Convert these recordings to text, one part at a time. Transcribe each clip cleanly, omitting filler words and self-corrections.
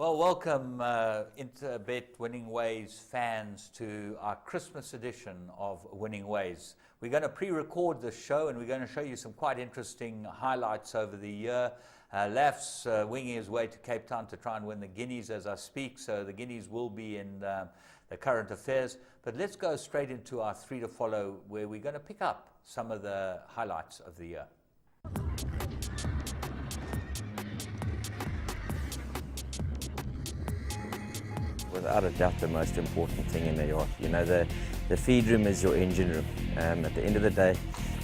Well, welcome Interbet Winning Ways fans to our Christmas edition of Winning Ways. We're going to pre-record this show and we're going to show you some quite interesting highlights over the year. Laf's winging his way to Cape Town to try and win the Guineas as I speak, so the Guineas will be in the current affairs. But let's go straight into our three to follow, where we're going to pick up some of the highlights of the year. Without a doubt, the most important thing in the yard. You know, the feed room is your engine room. At the end of the day,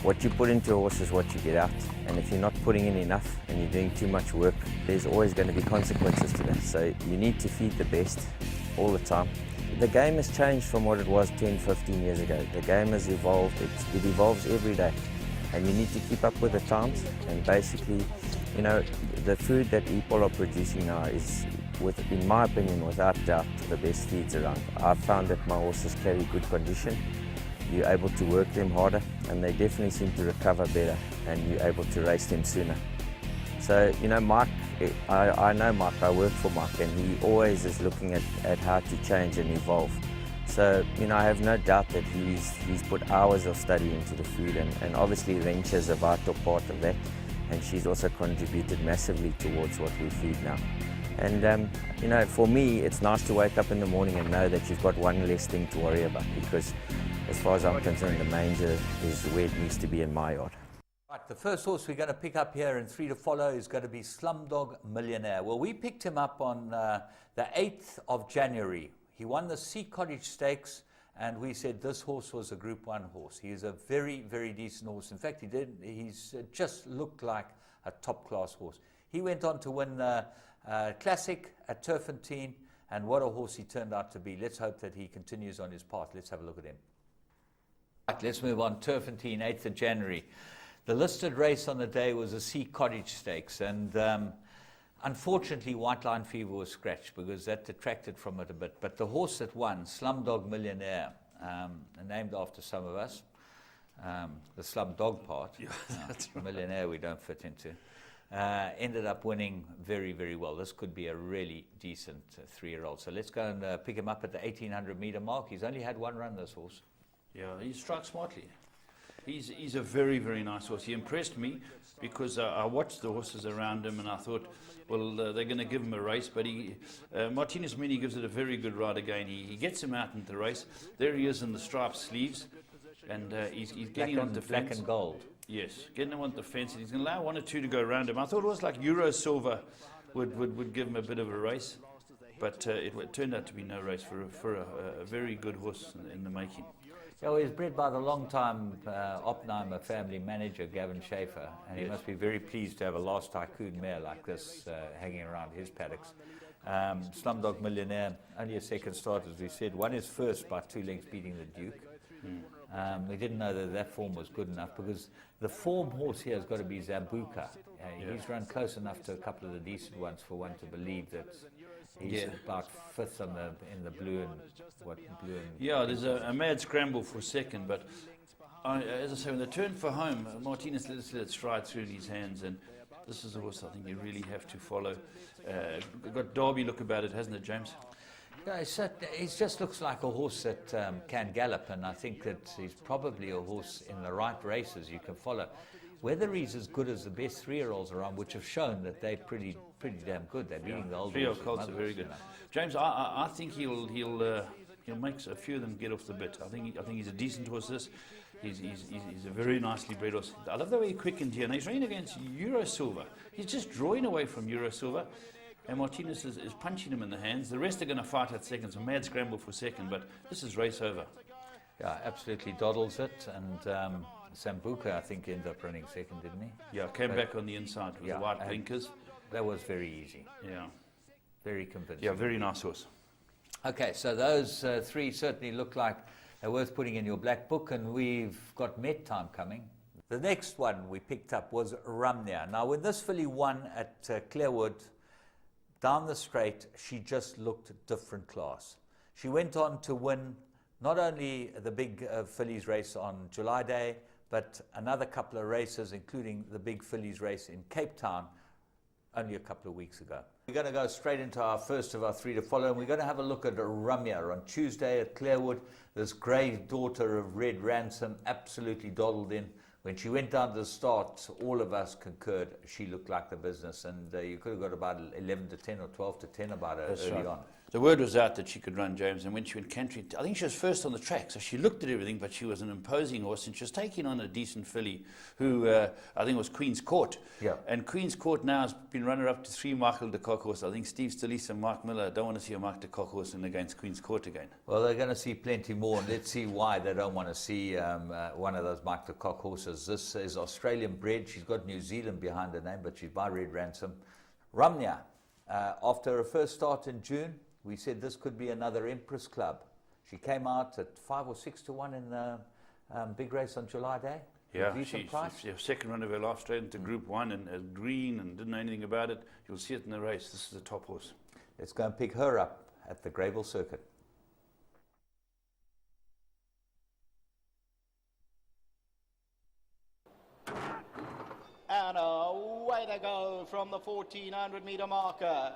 what you put into a horse is what you get out. And if you're not putting in enough and you're doing too much work, there's always going to be consequences to that. So you need to feed the best all the time. The game has changed from what it was 10, 15 years ago. The game has evolved. It evolves every day. And you need to keep up with the times. And basically, you know, the food that people are producing now is, in my opinion, without doubt, the best feeds around. I've found that my horses carry good condition. You're able to work them harder, and they definitely seem to recover better, and you're able to race them sooner. So, you know, Mike, I know Mike, I work for Mike, and he always is looking at how to change and evolve. So, you know, I have no doubt that he's put hours of study into the food, and obviously Rencha is a vital part of that, and she's also contributed massively towards what we feed now. And, you know, for me, it's nice to wake up in the morning and know that you've got one less thing to worry about, because as far as I'm concerned, the manger is where it needs to be in my yard. Right, the first horse we're going to pick up here in three to follow is going to be Slumdog Millionaire. Well, we picked him up on the 8th of January. He won the Sea Cottage Stakes, and we said this horse was a Group 1 horse. He is a very, very decent horse. In fact, he's just looked like a top-class horse. He went on to win the Classic at Turfentine, and what a horse he turned out to be. Let's hope that he continues on his path. Let's have a look at him. Right, let's move on. Turfentine, 8th of January. The listed race on the day was a Sea Cottage Stakes, and unfortunately White Line Fever was scratched because that detracted from it a bit. But the horse that won, Slumdog Millionaire, named after some of us, the Slumdog part, that's right. Millionaire we don't fit into. Ended up winning very, very well. This could be a really decent 3-year-old. So let's go and pick him up at the 1800 meter mark. He's only had one run, this horse. Yeah, he struck smartly. He's a very, very nice horse. He impressed me because I watched the horses around him and I thought, well, they're going to give him a race. But Martinez Mini gives it a very good ride again. He gets him out into the race. There he is in the striped sleeves, and he's getting on the fence. Black and gold. Yes, getting him on the fence, and he's going to allow 1 or 2 to go around him. I thought it was like Euro Silver would give him a bit of a race, but it turned out to be no race for a very good horse in the making. Yeah, well, he's bred by the long-time Oppenheimer family manager, Gavin Schaefer, and he must be very pleased to have a last tycoon mare like this hanging around his paddocks. Slumdog Millionaire, only a second start, as we said. Won his first by 2 lengths, beating the Duke. We didn't know that form was good enough, because the form horse here has got to be Zambuca. He's run close enough to a couple of the decent ones for one to believe that he's about 5th in the blue and blue and yeah, there's a mad scramble for second, but as I say, when they turn for home, Martinez let it stride through his hands, and this is a horse I think you really have to follow. Got Derby look about it, hasn't it, James? Yeah, he just looks like a horse that can gallop, and I think that he's probably a horse in the right races you can follow. Whether he's as good as the best 3-year-olds around, which have shown that they're pretty damn good. They're beating the old horses. 3-year-old colts are very good. James, I think he'll make a few of them get off the bit. I think he's a decent horse. He's a very nicely bred horse. I love the way he quickened here. And he's running against Euro Silver. He's just drawing away from Euro Silver. And Martinez is punching him in the hands. The rest are going to fight at second. It's a mad scramble for second, but this is race over. Yeah, absolutely doddles it. And Sambuca, I think, ended up running second, didn't he? Yeah, came back on the inside with the white blinkers. That was very easy. Yeah. Very convincing. Yeah, very nice horse. Okay, so those 3 certainly look like they're worth putting in your black book, and we've got Met Time coming. The next one we picked up was Ramnia. Now, when this filly won at Clearwood, down the straight, she just looked different class. She went on to win not only the big fillies race on July Day, but another couple of races, including the big fillies race in Cape Town. only a couple of weeks ago. We're going to go straight into our first of our three to follow, and we're going to have a look at Ramya on Tuesday at Clearwood. This grey daughter of Red Ransom absolutely doddled in. When she went down to the start, all of us concurred she looked like the business, and you could have got about 11 to 10 or 12 to 10 about her early on. The word was out that she could run, James, and when she went cantering, I think she was first on the track, so she looked at everything, but she was an imposing horse, and she was taking on a decent filly who I think was Queen's Court. Yeah. And Queen's Court now has been runner-up to 3 Michael de Kock horses. I think Steve Stalise and Mark Miller don't want to see a Mark de Kock horse in against Queen's Court again. Well, they're going to see plenty more, and let's see why they don't want to see one of those Mike de Kock horses. This is Australian bred. She's got New Zealand behind her name, but she's by Red Ransom. Ramya, after her first start in June, we said this could be another Empress Club. She came out at 5 or 6 to 1 in the big race on July Day. Yeah, Decent she price. second run of her life straight into Group 1 and green and didn't know anything about it. You'll see it in the race. This is a top horse. Let's go and pick her up at the Greyville Circuit. And away they go from the 1400 meter marker.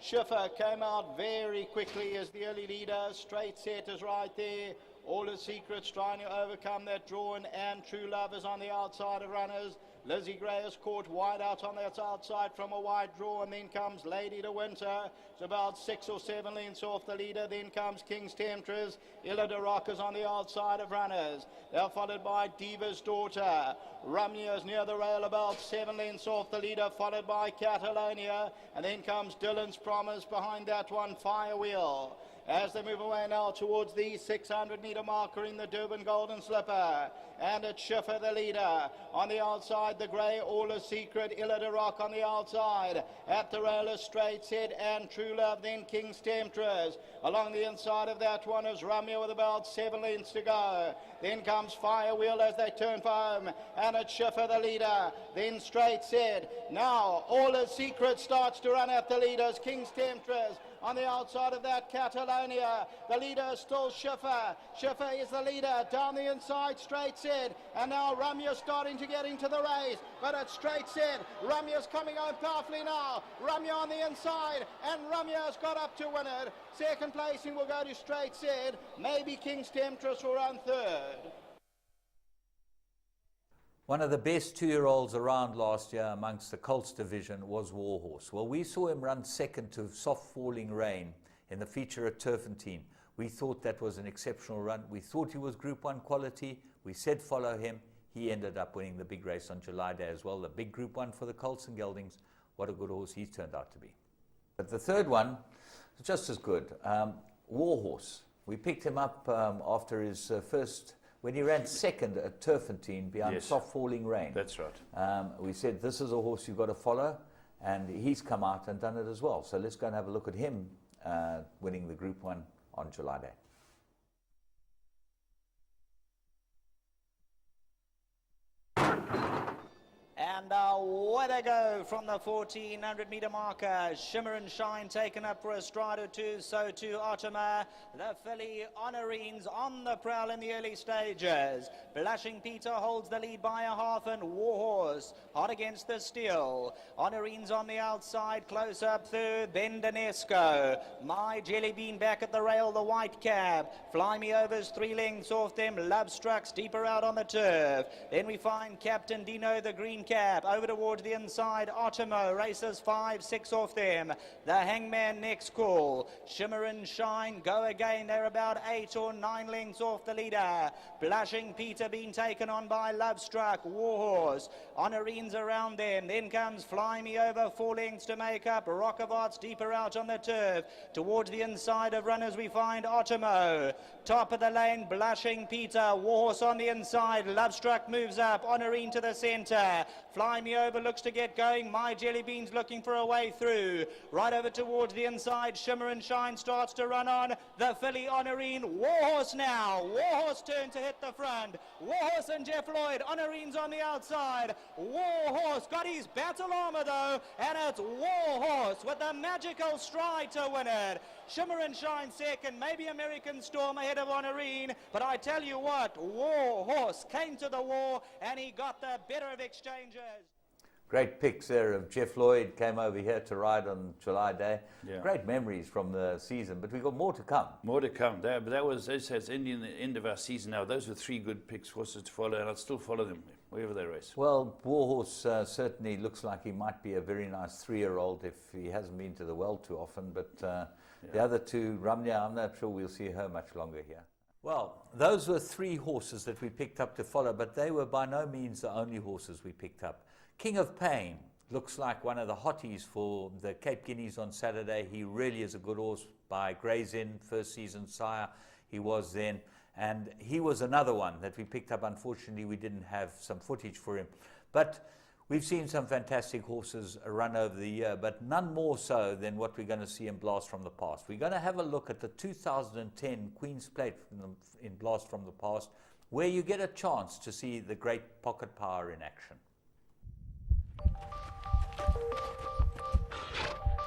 Schiffer came out very quickly as the early leader. Straight Set is right there. All His Secrets trying to overcome that draw, and True Love is on the outside of runners. Lizzie Gray is caught wide out on that outside from a wide draw, and then comes Lady de Winter. It's about 6 or 7 lengths off the leader. Then comes King's Temptress. Illa de Rock is on the outside of runners. They're followed by Diva's Daughter. Ramya is near the rail, about 7 lengths off the leader, followed by Catalonia. And then comes Dylan's Promise behind that one, Firewheel. As they move away now towards the 600 meter marker in the Durban Golden Slipper. And it's Schiffer the leader. On the outside, the grey, All a Secret, Illa de Rock on the outside. At the rail is Straight Set and True Love, then King's Temptress. Along the inside of that one is Ramya with about 7 lengths to go. Then comes Firewheel as they turn for home. And it's Schiffer the leader. Then Straight Set. Now, All a Secret starts to run at the leaders. King's Temptress. On the outside of that, Catalonia. The leader is still Schiffer. Schiffer is the leader. Down the inside, Straight Set. And now Ramya starting to get into the race. But it's Straight Set. Ramya's coming on powerfully now. Ramya on the inside. And Ramya has got up to win it. Second placing will go to Straight Set. Maybe King's Temptress will run third. One of the best 2-year-olds around last year amongst the Colts division was Warhorse. Well, we saw him run second to Soft Falling Rain in the feature at Turfentine. We thought that was an exceptional run. We thought he was Group 1 quality. We said follow him. He ended up winning the big race on July Day as well, the big Group 1 for the Colts and Geldings. What a good horse he's turned out to be. But the third one was just as good. Warhorse. We picked him up after his first... when he ran second at Turfentine behind Soft Falling Rain. That's right. We said, this is a horse you've got to follow, and he's come out and done it as well. So let's go and have a look at him winning the Group 1 on July Day. And away they go from the 1400 meter marker. Shimmer and Shine taken up for a stride or two, so too Ottoman. The filly Honorines on the prowl in the early stages. Blushing Peter holds the lead by a half, and Warhorse hot against the steel. Honorines on the outside, close up third, then Danesco. My Jelly Bean back at the rail, the white cab. Fly Me Over's 3 lengths off them. Love Struck's deeper out on the turf. Then we find Captain Dino, the green cab, over towards the inside. Ottomo races 5, 6 off them. The Hangman next call. Shimmer and Shine go again. They're about 8 or 9 lengths off the leader. Blushing Peter being taken on by Love Struck. Warhorse. Honorines around them. Then comes Fly Me Over, 4 lengths to make up. Rock of Arts deeper out on the turf. Towards the inside of runners we find Ottomo. Top of the lane, Blushing Peter. Warhorse on the inside. Love Struck moves up. Honorine to the centre. Fly Me Over looks to get going. My Jelly Bean's looking for a way through. Right over towards the inside. Shimmer and Shine starts to run on. The filly Honorine. Warhorse now. Warhorse turn to hit the front. Warhorse and Jeff Lloyd. Honorine's on the outside. Warhorse got his battle armor though. And it's Warhorse with a magical stride to win it. Shimmer and Shine second. Maybe American Storm ahead of Honorine. But I tell you what, Warhorse came to the war and he got the better of Exchanges. Great pics there of Jeff Lloyd came over here to ride on July Day. Yeah. Great memories from the season, but we've got more to come. More to come. But that was, as I said, it's the end of our season now. Those were 3 good picks, horses to follow, and I'll still follow them wherever they race. Well, Warhorse certainly looks like he might be a very nice 3-year-old if he hasn't been to the well too often, but the other 2, Ramya, I'm not sure we'll see her much longer here. Well, those were 3 horses that we picked up to follow, but they were by no means the only horses we picked up. King of Pain looks like one of the hotties for the Cape Guineas on Saturday. He really is a good horse by Gray's Inn, first season sire he was then. And he was another one that we picked up. Unfortunately, we didn't have some footage for him. But we've seen some fantastic horses run over the year, but none more so than what we're going to see in Blast from the Past. We're going to have a look at the 2010 Queen's Plate in Blast from the Past, where you get a chance to see the great Pocket Power in action.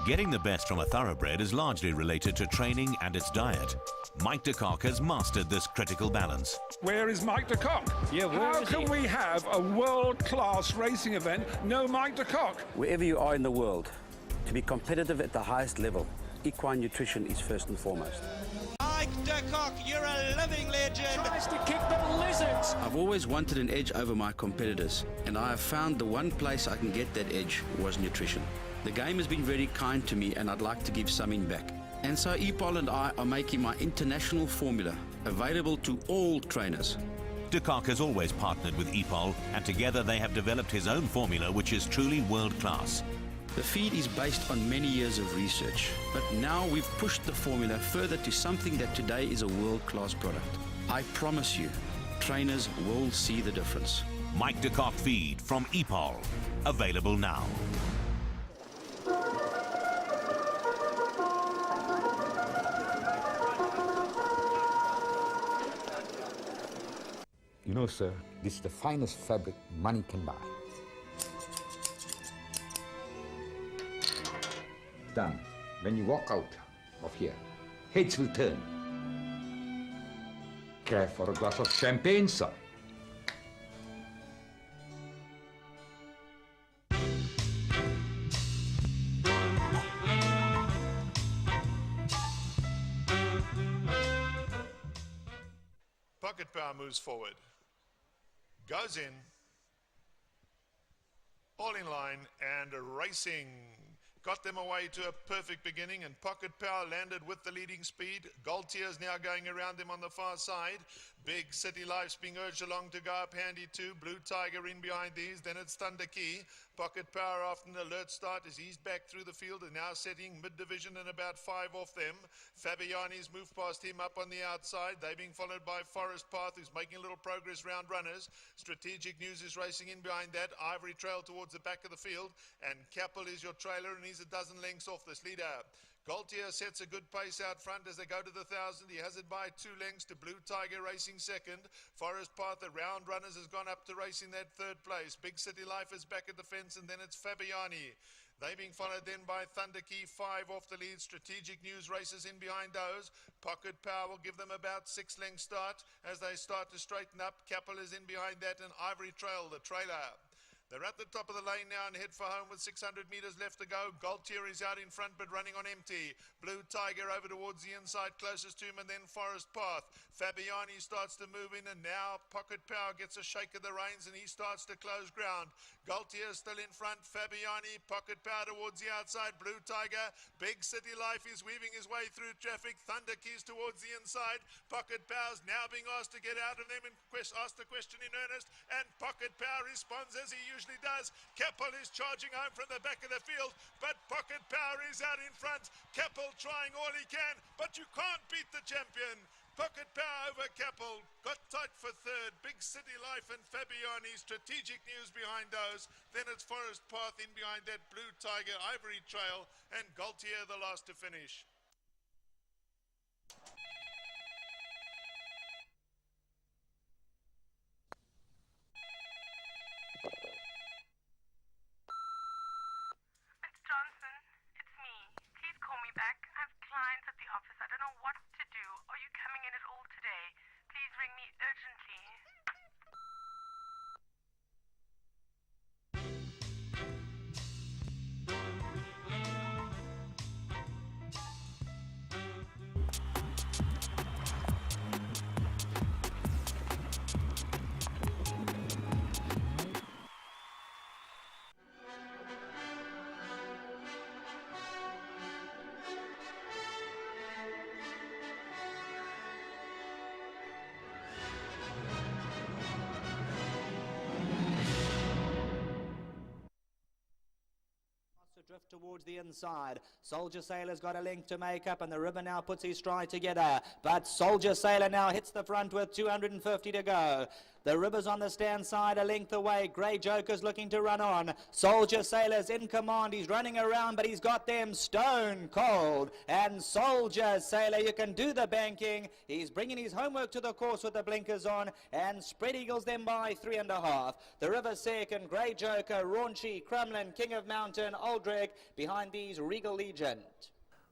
Getting the best from a thoroughbred is largely related to training and its diet. Mike de Kock has mastered this critical balance. Where is Mike de Kock? Yeah, where How is can he? we have a world-class racing event, no Mike de Kock? Wherever you are in the world, to be competitive at the highest level, equine nutrition is first and foremost. Mike de Kock, you're a living legend. Tries to kick the lizards. I've always wanted an edge over my competitors, and I have found the one place I can get that edge was nutrition. The game has been very kind to me, and I'd like to give something back. And so EPOL and I are making my international formula available to all trainers. De Kock has always partnered with EPOL, and together they have developed his own formula, which is truly world-class. The feed is based on many years of research, but now we've pushed the formula further to something that today is a world-class product. I promise you, trainers will see the difference. Mike de Kock feed from EPOL. Available now. You know, sir, this is the finest fabric money can buy. Done. When you walk out of here, heads will turn. Care for a glass of champagne, sir? Pocket Power moves forward, goes in, all in line and racing. Got them away to a perfect beginning, and Pocket Power landed with the leading speed. Galtier is now going around them on the far side. Big City Life's being urged along to go up handy too. Blue Tiger in behind these. Then it's Thunder Key. Pocket Power after an alert start as he's back through the field and now setting mid-division and about 5 off them. Fabiani's moved past him up on the outside. They're being followed by Forest Path, who's making a little progress round runners. Strategic News is racing in behind that. Ivory Trail towards the back of the field, and Capel is your trailer, and he's a dozen lengths off this leader. Galtier sets a good pace out front as they go to the 1,000. He has it by 2 lengths to Blue Tiger racing second. Forest Path, the round runners, has gone up to racing that 3rd place. Big City Life is back at the fence, and then it's Fabiani. They being followed then by Thunder Key, 5 off the lead. Strategic News races in behind those. Pocket Power will give them about 6 lengths start as they start to straighten up. Capel is in behind that, and Ivory Trail, the trailer. They're at the top of the lane now and head for home with 600 metres left to go. Galtier is out in front but running on empty. Blue Tiger over towards the inside closest to him, and then Forest Path. Fabiani starts to move in, and now Pocket Power gets a shake of the reins and he starts to close ground. Galtier still in front. Fabiani, Pocket Power towards the outside. Blue Tiger, Big City Life is weaving his way through traffic. Thunder Keys towards the inside. Pocket Power's now being asked to get out of them and asked the question in earnest, and Pocket Power responds as he usually does. Capel is charging home from the back of the field, but Pocket Power is out in front. Capel trying all he can, but you can't beat the champion. Pocket Power over Capel, got tight for 3rd. Big City Life and Fabiani. Strategic News behind those. Then it's Forest Path in behind that. Blue Tiger, Ivory Trail, and Galtier the last to finish. It's Johnson. It's me. Please call me back. I have clients at the office. I don't know what to do. Are you coming in at all today? Please ring me urgently. inside. Soldier Sailor's got a link to make up, and the River now puts his stride together. But Soldier Sailor now hits the front with 250 to go. The River's on the stand side, a length away. Grey Joker's looking to run on. Soldier Sailor's in command. He's running around, but he's got them stone cold. And Soldier Sailor, you can do the banking. He's bringing his homework to the course with the blinkers on, and Spread Eagles them by 3.5. The River second, Grey Joker, Raunchy, Crumlin, King of Mountain, Aldrich behind these Regal Legion.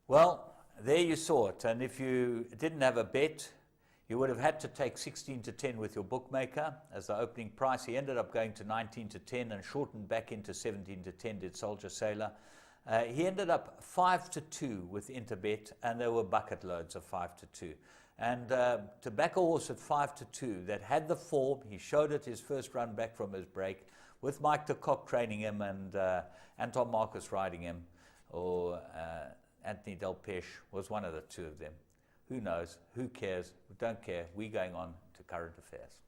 Well, there you saw it. And if you didn't have a bet, you would have had to take 16 to 10 with your bookmaker as the opening price. He ended up going to 19 to 10 and shortened back into 17 to 10, did Soldier Sailor. He ended up 5 to 2 with Interbet, and there were bucket loads of 5 to 2. And to back a horse at 5 to 2 that had the form, he showed it his first run back from his break, with Mike de Kock training him and Anton Marcus riding him, or Anthony Del Peche was one of the two of them. Who knows? Who cares? We don't care. We're going on to current affairs.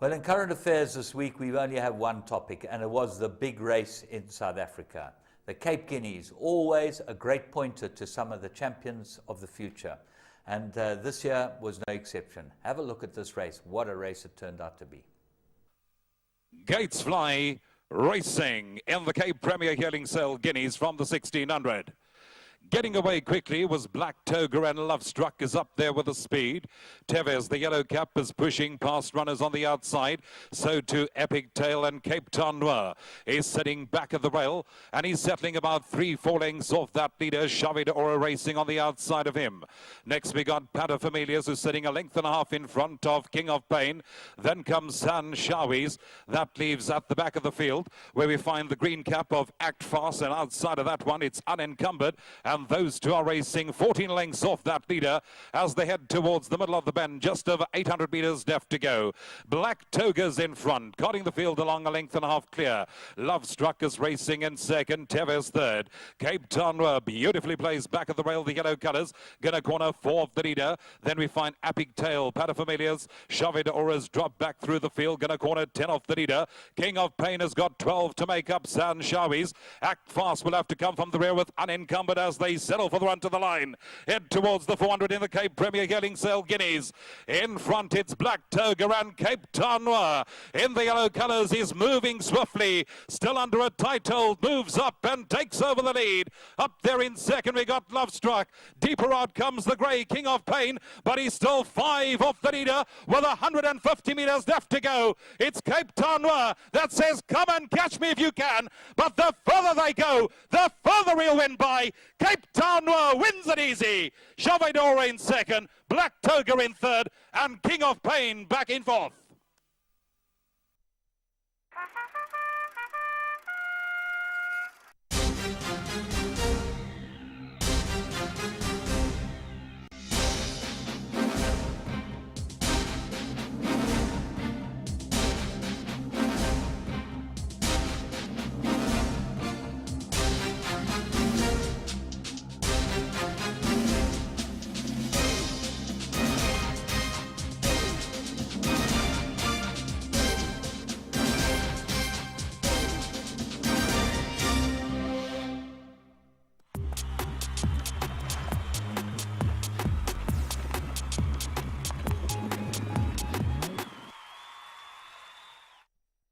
Well, in current affairs this week, we only have one topic, and it was the big race in South Africa. The Cape Guineas, always a great pointer to some of the champions of the future. And this year was no exception. Have a look at this race. What a race it turned out to be. Gates Fly racing in the Cape Premier Healing Cell Guineas from the 1600. Getting away quickly was Black Toga, and Love Struck is up there with the speed. Tevez, the yellow cap, is pushing past runners on the outside. So too Epic Tail, and Cape Town Noir is sitting back of the rail, and he's settling about 3-4 lengths off that leader. Shavida Aura racing on the outside of him. Next we got Paterfamilias, who's sitting a length and a half in front of King of Pain. Then comes San Shawis. That leaves at the back of the field where we find the green cap of Act Fast, and outside of that one it's Unencumbered. And those two are racing 14 lengths off that leader as they head towards the middle of the bend. Just over 800 metres left to go. Black Toga's in front, cutting the field along a length and a half clear. Love Struck is racing in second, Tevez third. Cape Town beautifully placed back of the rail, the yellow colours. Gonna corner 4 of the leader. Then we find Epic Tail, Paterfamilias, Shavida Aura's drop back through the field. Gonna corner 10 off the leader. King of Pain has got 12 to make up San Shawis. Act Fast will have to come from the rear with Unencumbered as they settle for the run to the line. Head towards the 400 in the Cape Premier Healing Cell Guineas. In front it's Black Toga and Cape Town Noir. In the yellow colours is moving swiftly. Still under a tight hold. Moves up and takes over the lead. Up there in second we got Love Struck. Deeper out comes the grey King of Pain, but he's still 5 off the leader with 150 metres left to go. It's Cape Town Noir that says come and catch me if you can, but the further they go, the further he'll win by. Cape Town Noir wins it easy. Shavida Aura in second, Black Toga in third, and King of Pain back in fourth.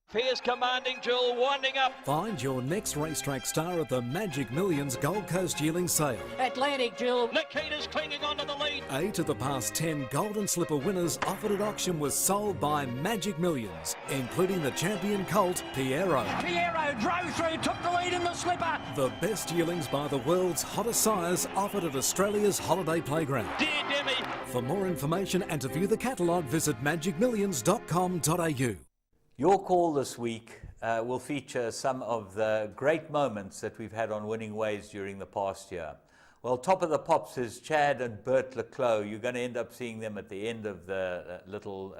Fierce commanding Jewel winding up. Find your next racetrack star at the Magic Millions Gold Coast Yearling Sale. Atlantic Jewel. Nikita's clinging onto the lead. 8 of the past 10 Golden Slipper winners offered at auction was sold by Magic Millions, including the champion colt, Piero. Piero drove through, took the lead in the slipper. The best yearlings by the world's hottest sires offered at Australia's holiday playground. Dear Demi. For more information and to view the catalogue, visit magicmillions.com.au. Your call this week will feature some of the great moments that we've had on Winning Ways during the past year. Well, top of the pops is Chad and Bert Leclos. You're going to end up seeing them at the end of the little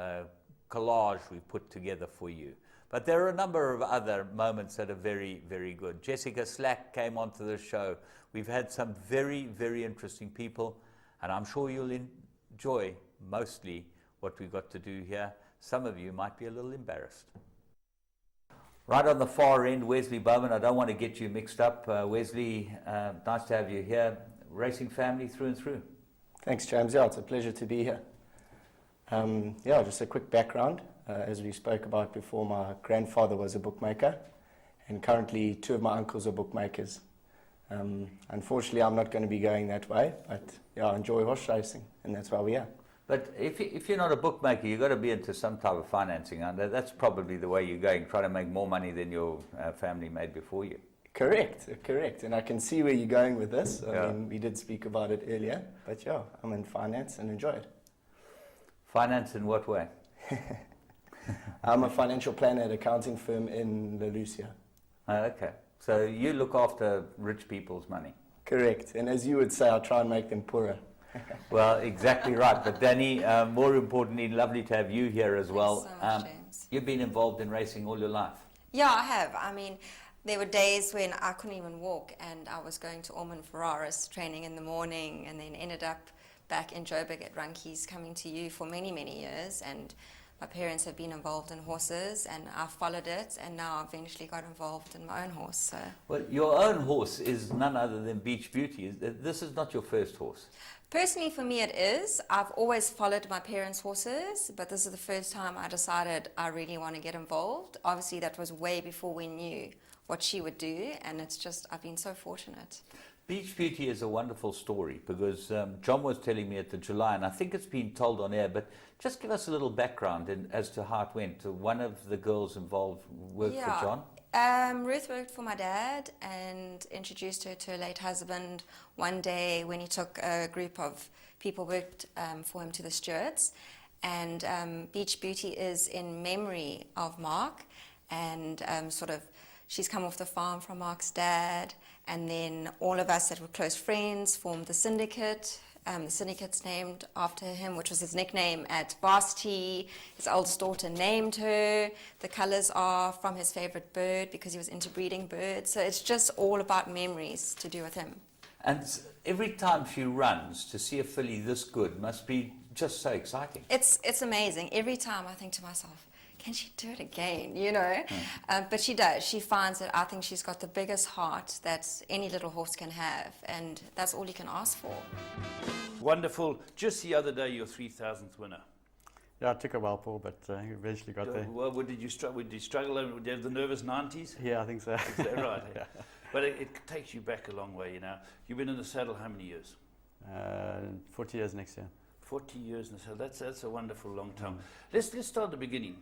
collage we put together for you. But there are a number of other moments that are very, very good. Jessica Slack came onto the show. We've had some very, very interesting people, and I'm sure you'll enjoy mostly what we've got to do here. Some of you might be a little embarrassed. Right on the far end, Wesley Bowman. I don't want to get you mixed up. Wesley, nice to have you here. Racing family through and through. Thanks, James. Yeah, it's a pleasure to be here. Yeah, just a quick background. As we spoke about before, my grandfather was a bookmaker, and currently 2 of my uncles are bookmakers. Unfortunately, I'm not going to be going that way, but yeah, I enjoy horse racing, and that's why we are. But if you're not a bookmaker, you've got to be into some type of financing. And that's probably the way you're going, try to make more money than your family made before you. Correct. And I can see where you're going with this. I mean, we did speak about it earlier, but yeah, I'm in finance and enjoy it. Finance in what way? I'm a financial planner at an accounting firm in La Lucia. Okay. So you look after rich people's money. Correct. And as you would say, I try and make them poorer. Well, exactly right. But Danny, more importantly, lovely to have you here as well. Thanks so much, James. You've been involved in racing all your life. Yeah, I have. I mean, there were days when I couldn't even walk, and I was going to Ormond Ferraris training in the morning, and then ended up back in Joburg at Runkeys, coming to you for many, many years. And my parents have been involved in horses, and I followed it, and now I eventually got involved in my own horse. So. Well, your own horse is none other than Beach Beauty. This is not your first horse. Personally, for me, it is. I've always followed my parents' horses, but this is the first time I decided I really want to get involved. Obviously, that was way before we knew what she would do, and it's just, I've been so fortunate. Beach Beauty is a wonderful story because John was telling me at the July, and I think it's been told on air, but just give us a little background as to how it went. One of the girls involved worked for John? Ruth worked for my dad and introduced her to her late husband one day when he took a group of people worked for him to the Stewarts. And Beach Beauty is in memory of Mark, and she's come off the farm from Mark's dad, and then all of us that were close friends formed the syndicate. The syndicate's named after him, which was his nickname at Varsity. His oldest daughter named her. The colours are from his favourite bird because he was into breeding birds. So it's just all about memories to do with him. And every time she runs, to see a filly this good must be just so exciting. It's amazing. Every time I think to myself, can she do it again, you know? But she does. She finds that I think she's got the biggest heart that any little horse can have, and that's all you can ask for. Wonderful. Just the other day, your 3,000th winner. Yeah, it took a while, Paul, but eventually got there. Well, did you struggle? Did you have the nervous 90s? Yeah, I think so. Is that right? Yeah. But it takes you back a long way, you know. You've been in the saddle how many years? 40 years next year. 40 years in the saddle. That's a wonderful long time. Let's start at the beginning.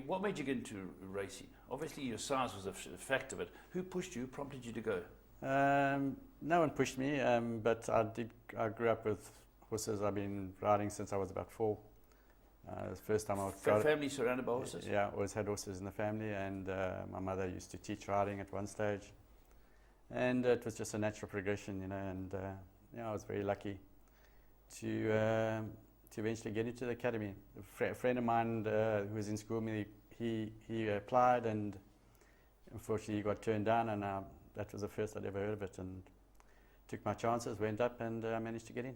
What made you get into racing? Obviously, your size was a fact of it. Who pushed you? Prompted you to go? No one pushed me, but I grew up with horses. I've been riding since I was about 4. The first time I got family surrounded by horses? Yeah, always had horses in the family, and my mother used to teach riding at one stage. And it was just a natural progression, you know, and I was very lucky to eventually get into the academy. A friend of mine who was in school with me, he applied, and unfortunately he got turned down, and that was the first I'd ever heard of it, and took my chances, went up, and managed to get in.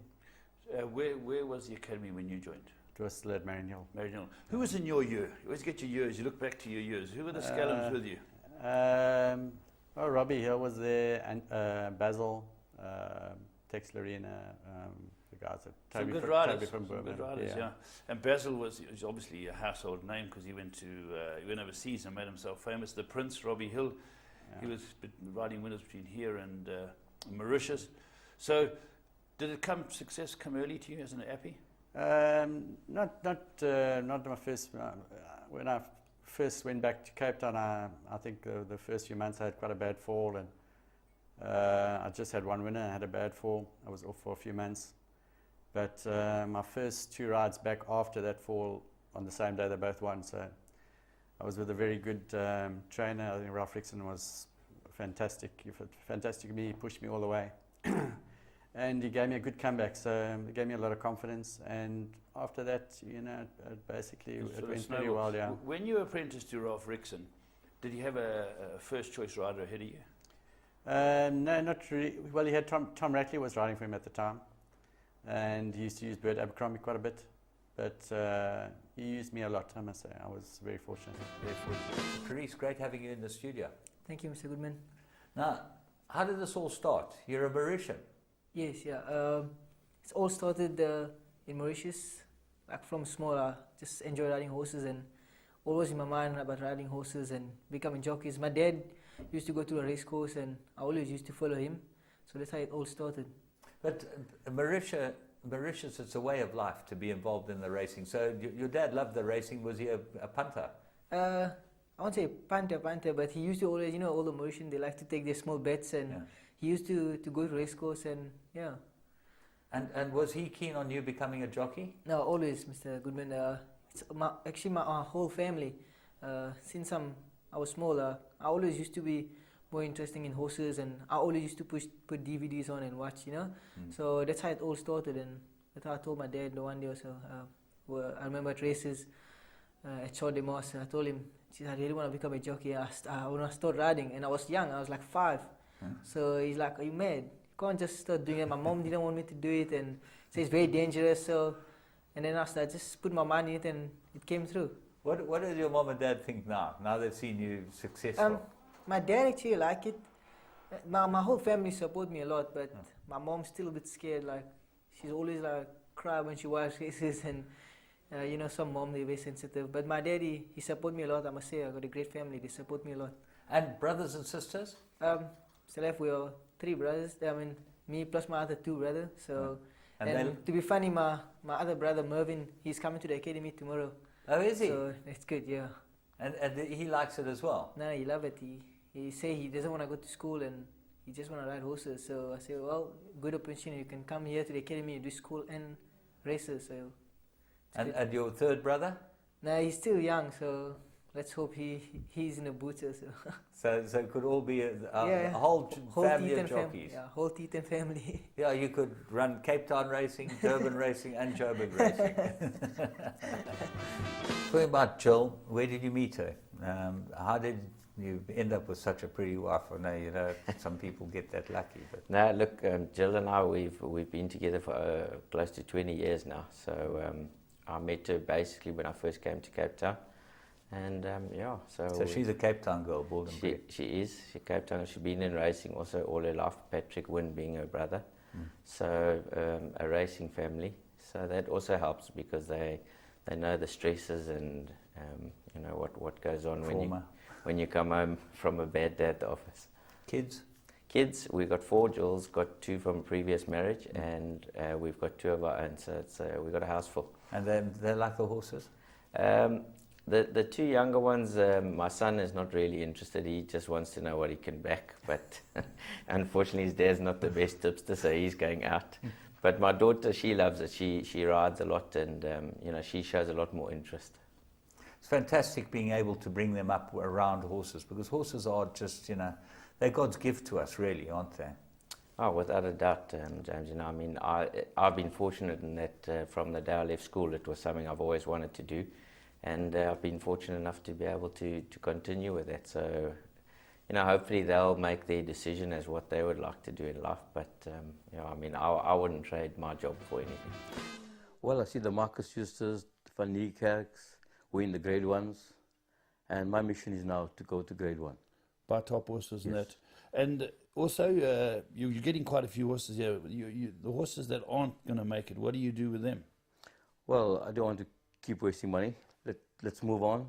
Where was the academy when you joined? It was still at Marion Hill. Marion Hill. Who was in your year? You always get your years, you look back to your years. Who were the scallums with you? Well, Robbie Hill was there, and Basil, Tex Lorena, the guys. Some good Toby riders. from Some Burma. good riders, yeah. And Basil is obviously a household name because he went overseas and made himself famous. The Prince, Robbie Hill, he was riding winners between here and Mauritius. So, did success come early to you as an appy? Not my first. When I first went back to Cape Town, I think the first few months I had quite a bad fall, and I just had one winner. I had a bad fall. I was off for a few months, but my first 2 rides back after that fall, on the same day they both won. So I was with a very good trainer. I think Ralph Rickson was fantastic. Fantastic to me. He pushed me all the way. And he gave me a good comeback, so he gave me a lot of confidence. And after that, basically it went pretty well, yeah. When you apprenticed to Ralph Rickson, did he have a first choice rider ahead of you? No, not really. Well, he had Tom Rackley was riding for him at the time, and he used to use Bert Abercrombie quite a bit. But he used me a lot, I must say. I was very fortunate. Very fortunate. Clarice, great having you in the studio. Thank you, Mr. Goodman. Now, how did this all start? You're a Mauritian. Yes, yeah. It's all started in Mauritius. Like from small, I just enjoy riding horses, and always in my mind about riding horses and becoming jockeys. My dad used to go to a race course, and I always used to follow him. So that's how it all started. But Mauritius, it's a way of life to be involved in the racing. So your dad loved the racing. Was he a punter? I won't say punter, but he used to always, all the Mauritians, they like to take their small bets, and he used to go to race course, and yeah. And was he keen on you becoming a jockey? No, always, Mr. Goodman. It's actually my whole family. Since I was smaller, I always used to be more interested in horses, and I always used to put DVDs on and watch, So that's how it all started, and that's how I told my dad one day or so. I remember at races at Champ de Mars, I told him, I really want to become a jockey. I want to start riding, and I was young. I was like 5. So he's like, "Are you mad? You can't just start doing it." My mom didn't want me to do it, and said it's very dangerous. So, and then I just put my mind in it, and it came through. What does your mom and dad think now? Now they've seen you successful. My dad actually like it. My whole family support me a lot, but my mom's still a bit scared. Like she's always like cry when she watches races, and some mom they're very sensitive. But my daddy, he support me a lot. I must say, I got a great family. They support me a lot. And brothers and sisters? Still have, we are 3 brothers. I mean, me plus my other 2 brothers. So, and to be funny, my other brother Mervyn, he's coming to the academy tomorrow. Oh, is he? So that's good, yeah. And he likes it as well? No, he loves it. He say he doesn't want to go to school, and he just want to ride horses. So I say, well, good opportunity. You can come here to the academy, do school and races. So. And your 3rd brother? No, he's still young, so let's hope he's in the boots. So it could all be a whole family of jockeys. Whole Teton family. Yeah, you could run Cape Town racing, Durban racing, and Joburg racing. Talking about Jill, where did you meet her? How did you end up with such a pretty wife? I know, some people get that lucky. But no, look, Jill and I, we've been together for close to 20 years now. So I met her basically when I first came to Cape Town. And so she's a Cape Town girl, born and bred. She is. She's Cape Town. She's been in racing also all her life. Patrick Wynne being her brother, so a racing family. So that also helps because they know the stresses and what goes on when you come home from a bad day at the office. Kids, we've got 4. Jill's got 2 from previous marriage, and we've got 2 of our own. So we've got a house full. And they like the horses. The 2 younger ones, my son is not really interested. He just wants to know what he can back. But unfortunately, his dad's not the best tipster, so he's going out. But my daughter, she loves it. She rides a lot, and she shows a lot more interest. It's fantastic being able to bring them up around horses, because horses are just, they're God's gift to us, really, aren't they? Oh, without a doubt, James. I mean, I've been fortunate in that from the day I left school, it was something I've always wanted to do. And I've been fortunate enough to be able to continue with that. So, hopefully they'll make their decision as what they would like to do in life. But, I wouldn't trade my job for anything. Well, I see the Marcus Justus, the Van Niekerks, we're in the grade 1s. And my mission is now to go to grade 1. By top horses and that. And also, you're getting quite a few horses here. The horses that aren't going to make it, what do you do with them? Well, I don't want to keep wasting money. Let's move on.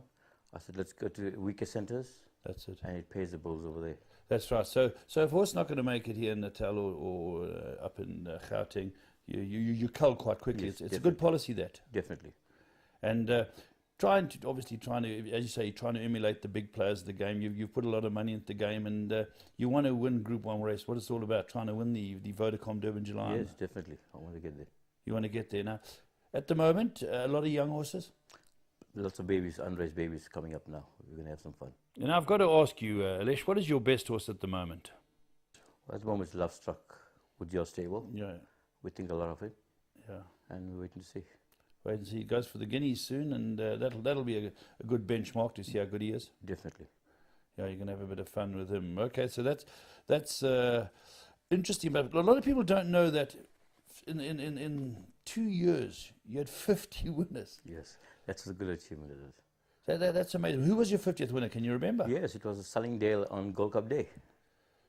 I said, let's go to weaker centres. That's it. And it pays the bills over there. That's right. So if a horse not going to make it here in Natal or up in Gauteng, you cull quite quickly. Yes, it's a good policy, that. Definitely. And trying to, as you say, trying to emulate the big players of the game. You've put a lot of money into the game, and you want to win Group 1 race. What it's all about, trying to win the Vodacom Durban July. Yes, definitely. I want to get there. You want to get there now. At the moment, a lot of young horses. Lots of babies, unraised babies coming up now. We're going to have some fun. And I've got to ask you, Alesh, what is your best horse at the moment? Well, at the moment, it's Love Struck with your stable. Yeah. We think a lot of it. Yeah. And we're waiting to see. Wait and see. He goes for the Guineas soon, and that'll be a good benchmark to see how good he is. Definitely. Yeah, you're going to have a bit of fun with him. Okay, so that's interesting. But a lot of people don't know that in 2 years you had 50 winners. Yes, that's a good achievement. It is. That's amazing. Who was your 50th winner? Can you remember? Yes, it was Sullingdale on Gold Cup Day.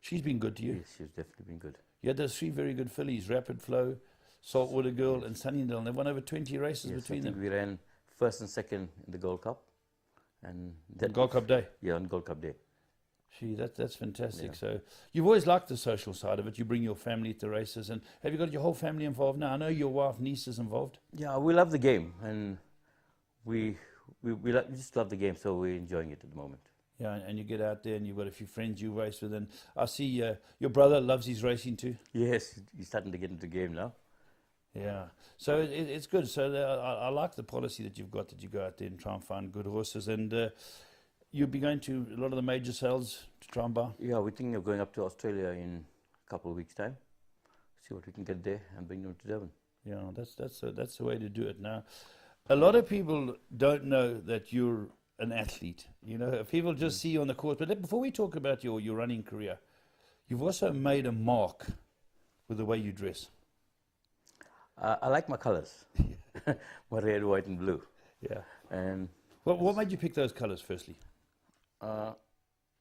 She's been good to you? Yes, she's definitely been good. You had those 3 very good fillies, Rapid Flow, Saltwater Girl, and Sunnydale. They won over 20 races between them. We ran first and second in the Gold Cup. And Gold Cup Day? Yeah, on Gold Cup Day. Gee, that's fantastic. Yeah. So you've always liked the social side of it. You bring your family to races. And have you got your whole family involved now? I know your wife, niece is involved. Yeah, we love the game. And we just love the game, so we're enjoying it at the moment. Yeah, and you get out there and you've got a few friends you race with. And I see your brother loves his racing too. Yes, he's starting to get into the game now. Yeah, so it's good. So I like the policy that you've got, that you go out there and try and find good horses. And you'll be going to a lot of the major sales to try and buy? Yeah, we're thinking of going up to Australia in a couple of weeks' time. See what we can get there and bring them to Durban. Yeah, that's the way to do it. Now, a lot of people don't know that you're an athlete. You know, people just see you on the course. But before we talk about your running career, you've also made a mark with the way you dress. I like my colours, my red, white, and blue. Yeah. And what made you pick those colours, firstly?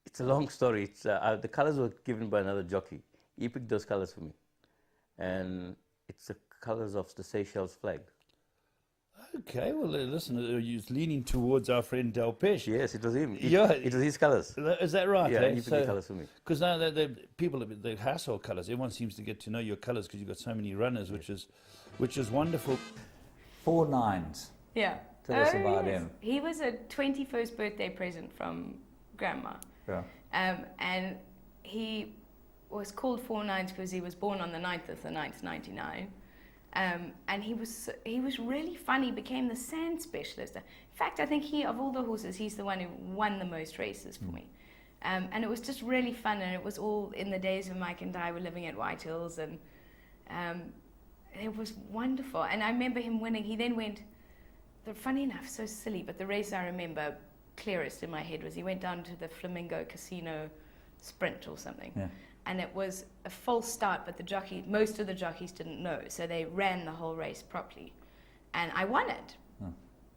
It's a long story. It's the colours were given by another jockey. He picked those colours for me, and it's the colours of the Seychelles flag. Okay, well, listen, you're leaning towards our friend Del Pesh. Yes, it was him. Yeah, it was his colours. Is that right? Yeah, eh? he picked the colours for me. Because now people, the household colours, everyone seems to get to know your colours because you've got so many runners, which is wonderful. 4 9s. Yeah. Tell us about him. He was a 21st birthday present from Grandma. Yeah. And he was called 4 9s because he was born on the 9th of the 9th, 99. And he was really fun. He became the sand specialist. In fact, I think of all the horses, he's the one who won the most races for me. And it was just really fun, and it was all in the days when Mike and I were living at White Hills, and it was wonderful. And I remember him winning. He then went, funny enough, so silly, but the race I remember clearest in my head was he went down to the Flamingo Casino Sprint or something. Yeah. And it was a false start, but most of the jockeys didn't know, so they ran the whole race properly. And I won it,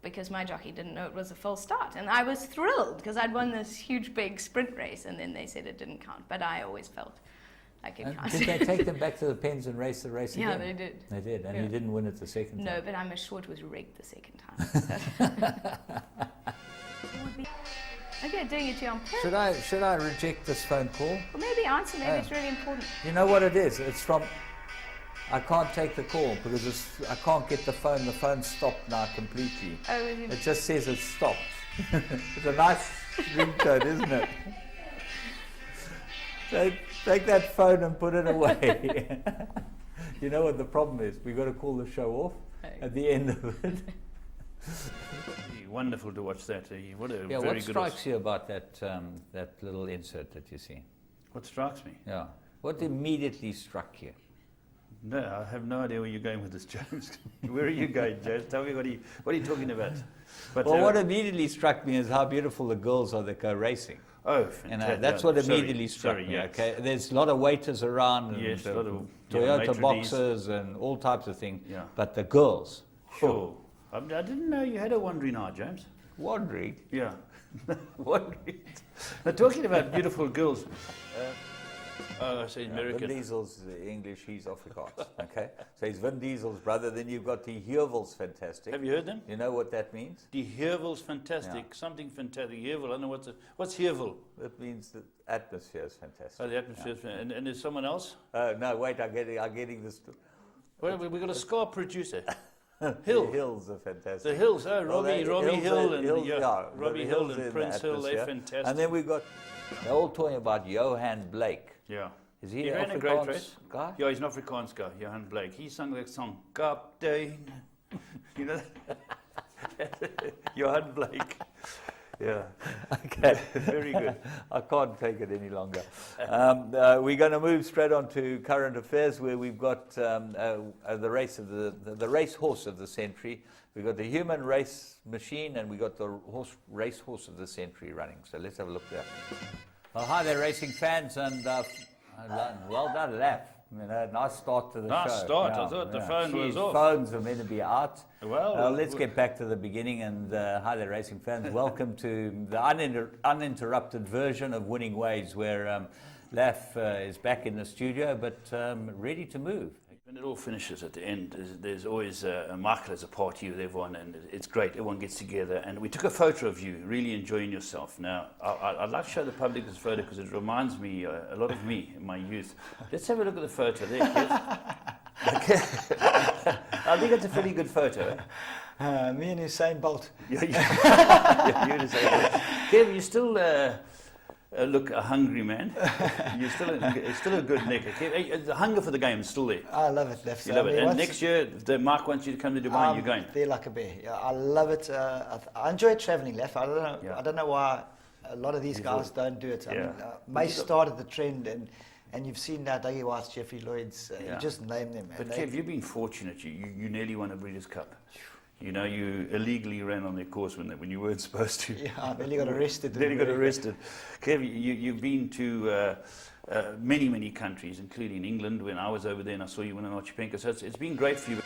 because my jockey didn't know it was a false start. And I was thrilled, because I'd won this huge, big sprint race, and then they said it didn't count. But I always felt like it counted. Did they take them back to the pens and race the race again? Yeah, they did. They did, and yeah. you didn't win it the second time? No, but I'm sure it was rigged the second time. Okay, doing it to you on purpose. Should I reject this phone call? Well, maybe answer. Maybe it's really important. You know what it is? It's from. I can't take the call because I can't get the phone. The phone stopped now completely. Oh, it just says it's stopped. It's a nice ringtone, isn't it? So take that phone and put it away. You know what the problem is? We've got to call the show off at the end of it. Wonderful to watch that. What a very what good strikes you about that little insert that you see? What strikes me? Yeah. What immediately struck you? No, I have no idea where you're going with this, James. Where are you going, James? Tell me what are you talking about? But, well, what immediately struck me is how beautiful the girls are that go racing. Oh, fantastic. That's what immediately struck me. Yes. Okay, there's a lot of waiters around, and yes, a lot of Toyota boxes and all types of things. Yeah. But the girls, sure. I didn't know you had a wandering eye, James. Wandering? Yeah, wandering. Now, talking about beautiful girls. Oh, I say American. Vin Diesel's English, he's Afrikaans. Okay, so he's Vin Diesel's brother. Then you've got the Heuvel's fantastic. Have you heard them? You know what that means? Die Heuvel's fantastic. Yeah. Something fantastic. Heuvel. I don't know what's Heuvel. It means the atmosphere is fantastic. Oh, the atmosphere. Yeah. And there's someone else? No, wait. I'm getting this. Well, we've got a scar producer. Hill. The Hills are fantastic. The Hills, Robbie Hill and Robbie Hill Hills and Prince Hill, they're fantastic. And then we've got, they're all talking about Johan Blake. Yeah. Is he He an ran a great Afrikaans race. guy? Yeah, he's an Afrikaans guy, Johan Blake. He sang that song, Captain. You know that? Johan Blake. Yeah. Okay. Very good. I can't take it any longer. We're going to move straight on to current affairs, where we've got the race of the race horse of the century. We've got the human race machine, and we've got the race horse of the century running. So let's have a look there. Well, hi there, racing fans, and well done, Laf. You know, nice start to the show. Nice start. Yeah, I thought the yeah. phone was off. Phones are meant to be out. Well, let's get back to the beginning. And hi there, racing fans. Welcome to the uninterrupted version of Winning Ways, where Laf is back in the studio, but ready to move. When it all finishes at the end, there's always Michael as a party with everyone, and it's great. Everyone gets together, and we took a photo of you, really enjoying yourself. Now, I'd like to show the public this photo because it reminds me a lot of me in my youth. Let's have a look at the photo there, Kev. Okay. I think it's a pretty good photo. Me and Usain Bolt. Yeah, you and Usain Bolt. Kev, you still look a hungry man. You're still a good neck. Okay? The hunger for the game is still there. I love it, Lef. You love it. And next year, Mark wants you to come to Dubai. You're going. There like a bear. Yeah, I love it. I enjoy traveling, Lef. I don't know. Yeah. I don't know why a lot of these guys don't do it. I mean, May started the trend, and you've seen now Dougie White's, Jeffrey Lloyd's. You just name them. But Kev, you've been fortunate. You nearly won a Breeders' Cup. You know, you illegally ran on their course when you weren't supposed to. Yeah, I nearly got arrested. Nearly got arrested. Kev, you've been to many countries, including England. When I was over there and I saw you win an Archipenko, so it's been great for you.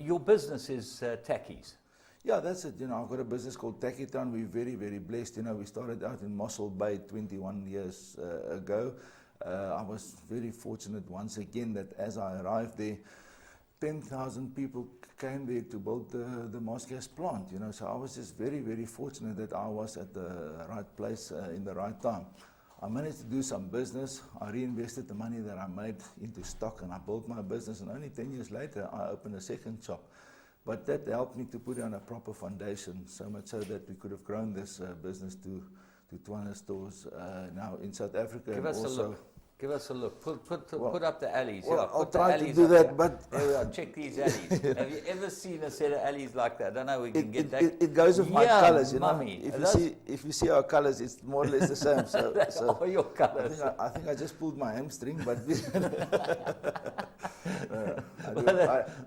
Your business is Tackies. Yeah, that's it. You know, I've got a business called Tackytown. We're very, very blessed. You know, we started out in Mossel Bay 21 years ago. I was very fortunate once again that as I arrived there, 10,000 people came there to build the Moss Gas plant, you know, so I was just very, very fortunate that I was at the right place in the right time. I managed to do some business. I reinvested the money that I made into stock, and I built my business, and only 10 years later I opened a second shop. But that helped me to put on a proper foundation, so much so that we could have grown this business to 200 stores now in South Africa. Give us a look. Give us a look. Put up the alleys. Well, yeah, I'll put try the alleys to do up that, there. but There we are. Check these alleys. Have you ever seen a set of alleys like that? I don't know. We can get that. It goes with my colours, you know. Mummy. If you see our colours, it's more or less the same. So all your colours. I think I just pulled my hamstring, but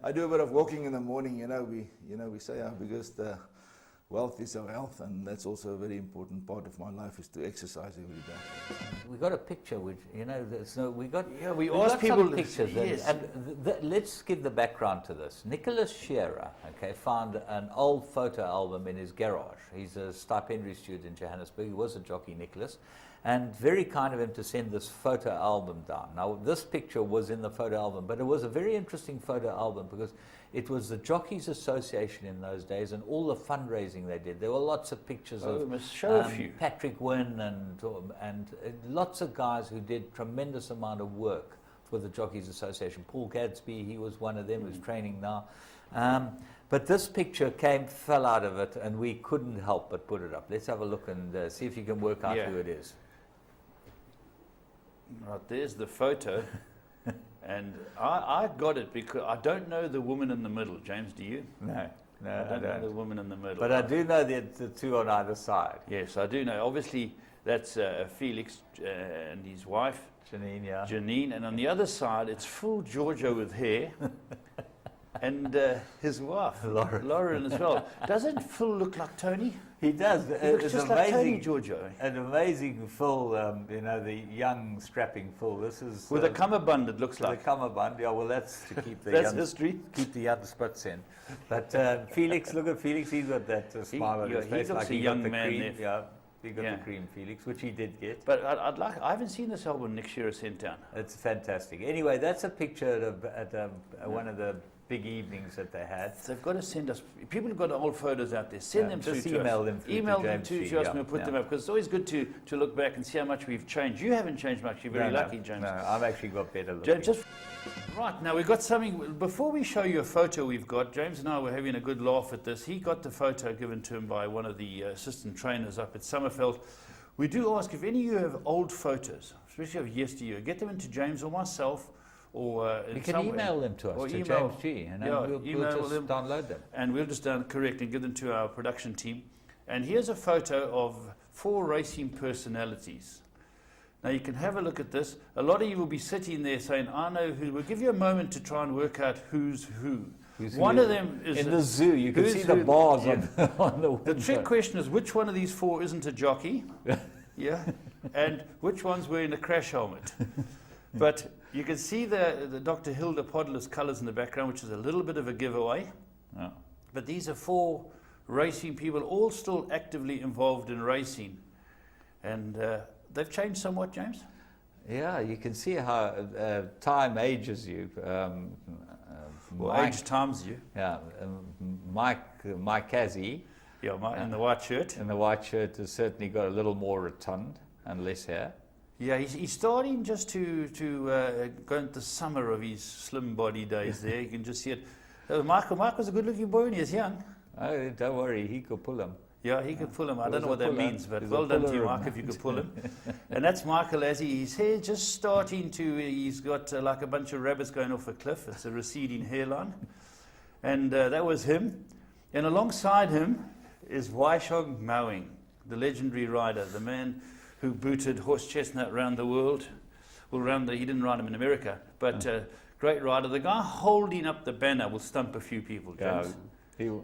I do a bit of walking in the morning. You know, we say our biggest wealth is our health, and that's also a very important part of my life, is to exercise every day. We got a picture, which we asked people some pictures, yes. and let's give the background to this. Nicholas Shearer, found an old photo album in his garage. He's a stipendiary student in Johannesburg. He was a jockey, Nicholas, and very kind of him to send this photo album down. Now, this picture was in the photo album, but it was a very interesting photo album because it was the Jockeys Association in those days, and all the fundraising they did. There were lots of pictures of Patrick Wynne and lots of guys who did tremendous amount of work for the Jockeys Association. Paul Gadsby, he was one of them who's training now. But this picture fell out of it, and we couldn't help but put it up. Let's have a look and see if you can work out who it is. Right, there's the photo. And I got it because I don't know the woman in the middle. James, do you? No, I don't know the woman in the middle. But I do know the two on either side. Yes, I do know. Obviously, that's Felix and his wife. Janine, yeah. Janine. And on the other side, it's full Giorgio with hair. And his wife, Lauren as well. Doesn't Phil look like Tony? He does. He looks just like Tony Giorgio. An amazing Phil, the young strapping Phil. This is with a cummerbund. It looks like the cummerbund. Yeah, well, that's to keep the that's history. Keep the young spots in. But Felix, look at Felix. He's got that smile on his face. He looks like a young man there. Yeah. He got the cream Felix, which he did get. But I haven't seen this album Nick Shearer sent down. It's fantastic. Anyway, that's a picture at one of the big evenings that they had. They've got to send us. People have got old photos out there. Send them through just to us. email them through Email to them James to Tree, us and we'll put them up, because it's always good to look back and see how much we've changed. You haven't changed much. You're very lucky, James. No, I've actually got better looking. James, right, now we've got something. Before we show you a photo we've got, James and I were having a good laugh at this. He got the photo given to him by one of the assistant trainers up at Summerfeld. We do ask if any of you have old photos, especially of yesteryear, get them into James or myself, or you can email them to us, to James G, and we'll just download them. And we'll just correct and give them to our production team. And here's a photo of 4 racing personalities. Now you can have a look at this. A lot of you will be sitting there saying, I know who. We'll give you a moment to try and work out who's who. One of them is in the zoo. You can see the bars on the window. The trick question is, which one of these 4 isn't a jockey? Yeah. And which one's wearing a crash helmet? But you can see the Dr. Hilda Podler's colours in the background, which is a little bit of a giveaway. Oh. But these are 4 racing people, all still actively involved in racing. And they've changed somewhat, James? Yeah, you can see how time ages you. Age times you. Yeah, Mike Cassie. Yeah, in the white shirt. In the white shirt has certainly got a little more rotund and less hair. Yeah, he's starting just to go into the summer of his slim body days there. You can just see it. Michael was a good-looking boy when he was young. Oh, don't worry, he could pull him. Yeah, he could pull him. I don't know what that means, but well done to you, Mark, if you could pull him. And that's Michael as his hair just starting to, he's got like a bunch of rabbits going off a cliff. It's a receding hairline. And that was him. And alongside him is Waishong Mowing, the legendary rider, the man who booted Horse Chestnut around the world. Well, he didn't ride him in America, but great rider. The guy holding up the banner will stump a few people, James. Yeah,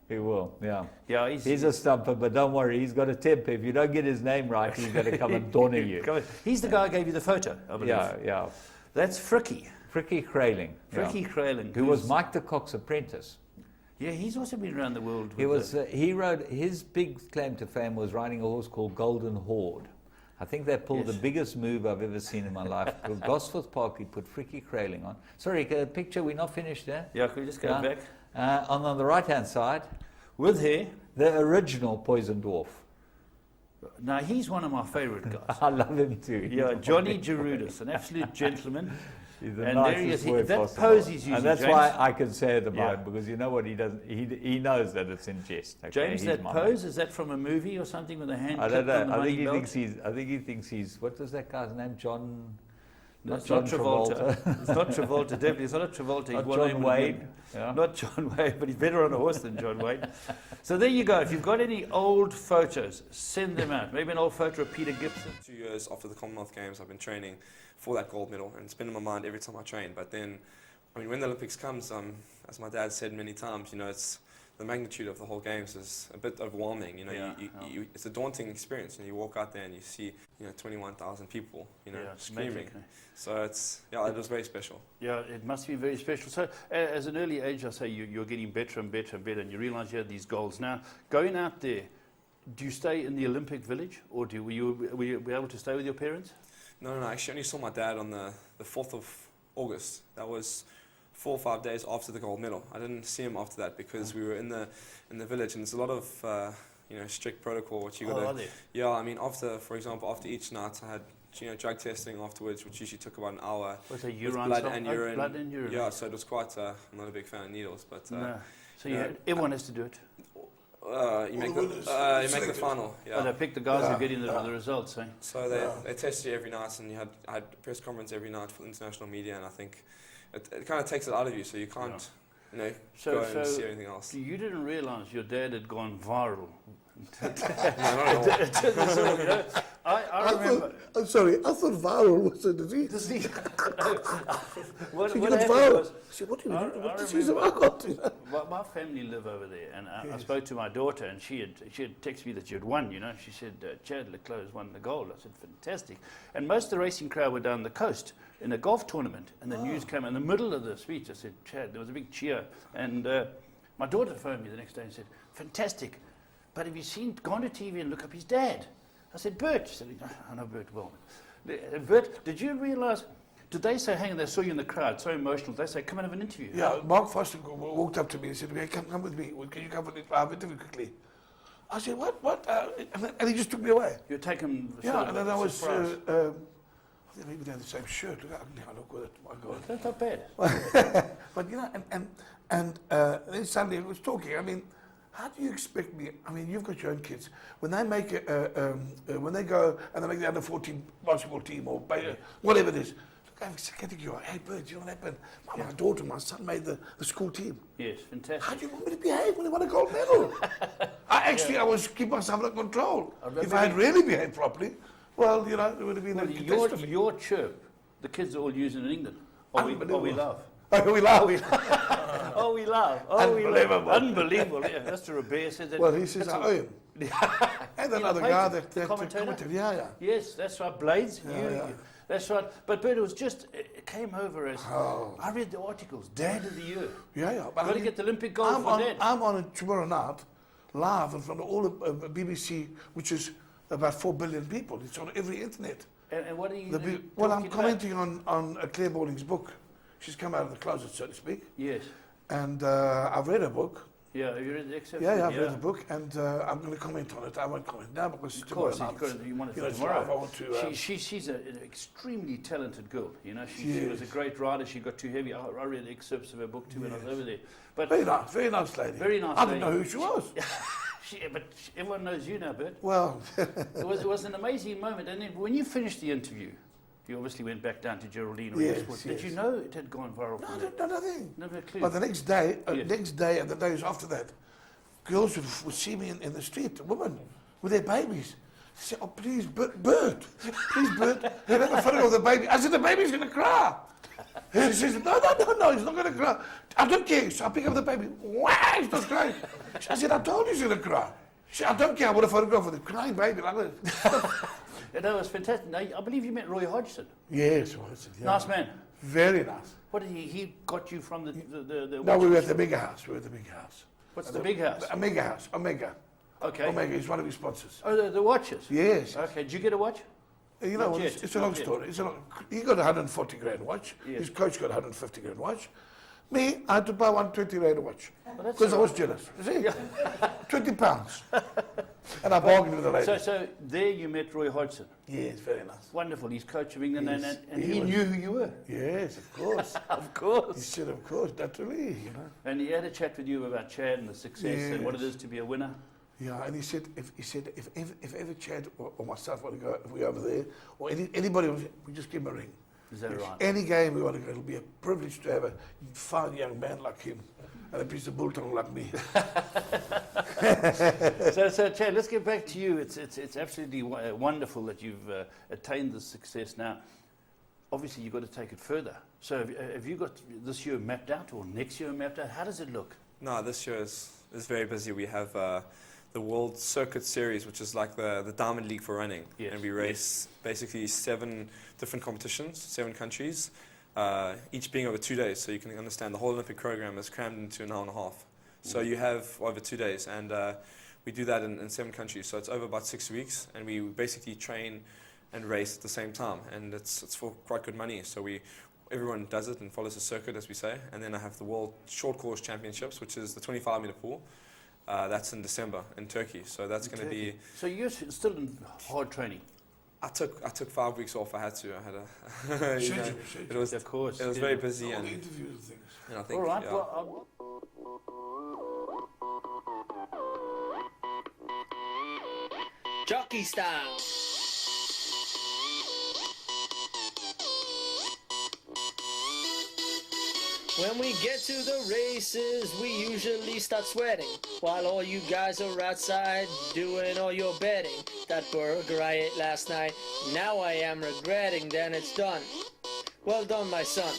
he will, yeah. Yeah, he's a stumper, but don't worry, he's got a temper. If you don't get his name right, he's going to come and donner you. He's the guy who gave you the photo, I believe. Yeah. That's Frickie. Frickie Kraling. Frickie Kraling. Who was Mike de Kock's apprentice. Yeah, he's also been around the world. He rode, his big claim to fame was riding a horse called Golden Horde. I think they pulled the biggest move I've ever seen in my life. Gosforth Park, he put Frickie Kraling on. Sorry, picture, we're not finished there. Yeah, can we just go back? On the right-hand side, with hair, the original Poison Dwarf. Now, he's one of my favourite guys. I love him too. Yeah, Johnny Gerudis, an absolute gentleman. He's the and nicest there he is. That possible. pose he's using, and that's James, why I can say it about him, because you know what he does. He knows that it's in jest. Okay? James, that pose, is that from a movie or something with a hand? I don't know. On the I think he belt? thinks he's. What was that guy's name? John. It's not Travolta. It's not Travolta. Definitely, it's not a Travolta. Not John Wade. Yeah. Not John Wade, but he's better on a horse than John Wade. So there you go. If you've got any old photos, send them out. Maybe an old photo of Peter Gibson. 2 years after the Commonwealth Games, I've been training for that gold medal, and it's been in my mind every time I train. But then, I mean, when the Olympics comes, as my dad said many times, you know, it's the magnitude of the whole games is a bit overwhelming. You know, it's a daunting experience. You walk out there and you see, 21,000 people, screaming. amazing. So it's, it was very special. Yeah, it must be very special. So, as an early age, I say you're getting better and better and better, and you realise you have these goals. Now, going out there, do you stay in the Olympic Village, or were you able to stay with your parents? No, I actually only saw my dad on the 4th of August. That was 4 or 5 days after the gold medal. I didn't see him after that because we were in the village, and there's a lot of strict protocol which you got to. Are there? Yeah, I mean, for example, after each night I had drug testing afterwards, which usually took about an hour. Was it urine? Blood and urine. Blood and urine. Yeah, so it was quite. I'm not a big fan of needles, but. No. So everyone has to do it. You make the final. Yeah. Oh, they pick the guys who get in the results, eh? So they test you every night, and I had a press conference every night for international media, and I think it kind of takes it out of you, so you can't, go and see anything else. You didn't realise your dad had gone viral. No, not at all. I remember. I'm sorry, I thought viral was a disease. What so happened was, what disease have I got? My family live over there, and I spoke to my daughter, and she had texted me that she had won. She said Chad Leclos has won the gold. I said fantastic. And most of the racing crowd were down the coast in a golf tournament, and the news came in the middle of the speech. I said, Chad, there was a big cheer, and my daughter phoned me the next day and said, fantastic. But have you gone to TV and look up his dad? I said, Bert. She said, I know Bert well. Bert, did you realise, did they say, hang on, they saw you in the crowd, so emotional, they say, come and have an interview? Yeah, Mark Foster walked up to me and said, okay, come with me. Can you come and have an interview quickly? I said, what? And he just took me away. You take him. Yeah, and then I was. I think maybe they had the same shirt. Look, I can have a look with it. My God, that's not bad. But you know, and then suddenly I was talking. I mean, how do you expect me? I mean, you've got your own kids. When they make when they go and they make the under-14 basketball team or whatever it is. I'm getting you. Hey, Bert, you know what happened? My daughter, my son made the school team. Yes, fantastic. How do you want me to behave when they won a gold medal? I was keep myself under control. If I had really behaved properly, well, you know, it would have been a catastrophe. Your chirp, the kids are all using in England. Oh, we love. Oh, we love. Oh, we love. Oh, Unbelievable. Unbelievable. Yeah, that's the Robert says that. Well, he says I owe him. And another guy that commentator. Yeah. Yes, that's right. Blades. Yeah. That's right. But Bert, it came over as, I read the articles, Dad of the Year. Yeah. Got to get the Olympic gold for Dad. I'm on it tomorrow night, live in front of all of BBC, which is about 4 billion people. It's on every internet. And what are you Well, I'm commenting on Claire Balding's book. She's come out of the closet, so to speak. Yes. And I've read her book. Yeah, have you read the excerpt? Yeah, I've read the book, and I'm going to comment on it. I won't comment now because of course, you want it know, tomorrow. I want to, she's an extremely talented girl. You know, she was a great writer. She got too heavy. I read excerpts of her book too when I was over there. But very nice lady. Very nice. I didn't know who she was. But everyone knows you now, Bert. Well, it was an amazing moment. And then when you finished the interview, you obviously went back down to Geraldine. Did you know it had gone viral? No, nothing. Never a clue. But the next day, and the days after that, girls would see me in the street, women with their babies. They say, "Oh, please, Bert, please, Bert, have a photo of the baby." I said, "The baby's going to cry." And she says, no, he's not going to cry. I don't care. So I pick up the baby. Wow, he's not crying. I said, I told you he's going to cry. She said, I don't care. I want a photograph of the crying baby like this. That was fantastic. Now, I believe you met Roy Hodgson. Yes, Hodgson. Yeah. Nice man. Very nice. What did he got you from the No, we were at the bigger house. What's the big house? Omega House. Omega. Okay. Omega is one of his sponsors. Oh, the watches? Yes. Okay. Did you get a watch? You know, it's a long story. He got a 140 grand watch. Yes. His coach got a 150 grand watch. Me, I had to buy 120 rand watch Well, because I was jealous. You see, 20 pounds, and I bargained with the lady. So there you met Roy Hodgson. Yes, very nice. Wonderful. He's coach of England, Yes, and he knew who you were. Yes, of course. Of course. He said, of course, naturally, you know. And he had a chat with you about Chad and the success and what it is to be a winner. Yeah, and he said, if ever Chad or myself want to go, if we over there, or anybody, we just give him a ring. Is that right? Any game we want to go, it'll be a privilege to have a fine young man like him and a piece of biltong like me. So Chad, let's get back to you. It's absolutely wonderful that you've attained this success. Now, obviously, you've got to take it further. So have you got this year mapped out or next year mapped out? How does it look? No, this year is very busy. We have the World Circuit Series, which is like the Diamond League for running. Yes. And we race basically 7 different competitions, 7 countries, each being over 2 days. So you can understand the whole Olympic program is crammed into an hour and a half. So you have over 2 days, and we do that in 7 countries. So it's over about 6 weeks, and we basically train and race at the same time, and it's for quite good money. So everyone does it and follows the circuit, as we say. And then I have the World Short Course Championships, which is the 25-meter pool. That's in December in Turkey. So that's going to be. So you're still in hard training. I took 5 weeks off. I had to. I had a. It was, of course. It was very busy. All And, the interviews and things. and I think. All right. Yeah. Well, Jockey style. When we get to the races, we usually start sweating, while all you guys are outside doing all your betting. That burger I ate last night, now I am regretting, then it's done. Well done, my son.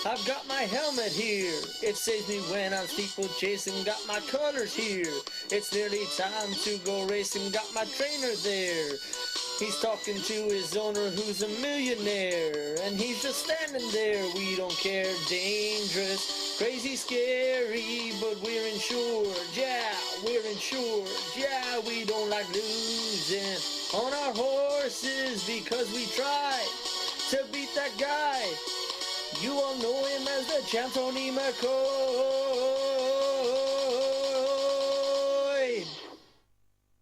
I've got my helmet here, it saves me when I'm steeplechasing. Got my colors here, it's nearly time to go racing. Got my trainer there, He's talking to his owner who's a millionaire, and he's just standing there. We don't care. Dangerous, crazy, scary, but we're insured. Yeah, we're insured. Yeah, we don't like losing on our horses because we tried to beat that guy. You all know him as the champ, Tony McCoy.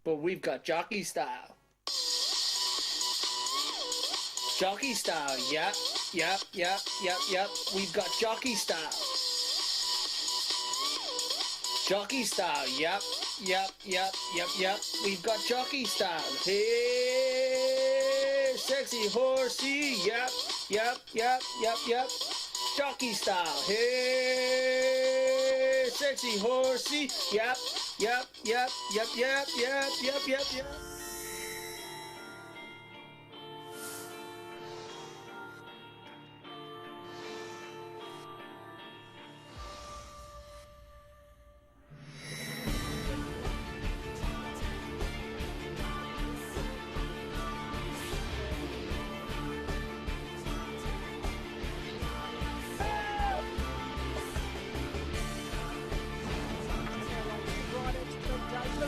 But we've got jockey style. Jockey style, yep. We've got jockey style. Jockey style, yep. We've got jockey style. Hey, sexy horsey, yep. Jockey style. Hey, sexy horsey, yep.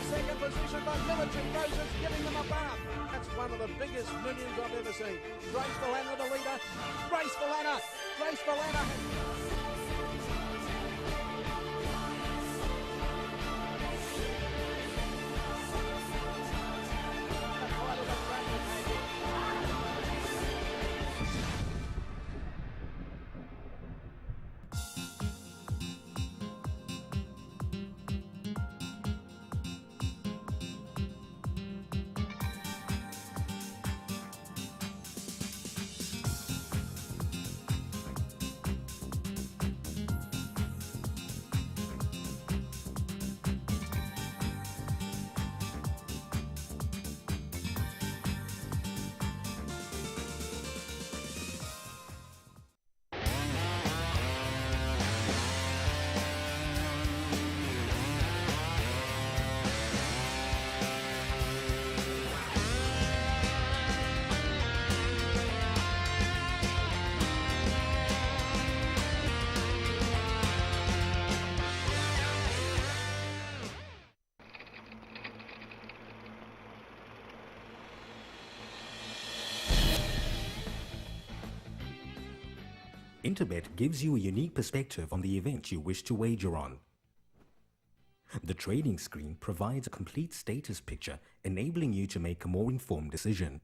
Second position by Military Moses, giving them a bath. That's one of the biggest millions I've ever seen. Graceful Anna, the leader. Graceful Anna. Interbet gives you a unique perspective on the event you wish to wager on. The trading screen provides a complete status picture, enabling you to make a more informed decision.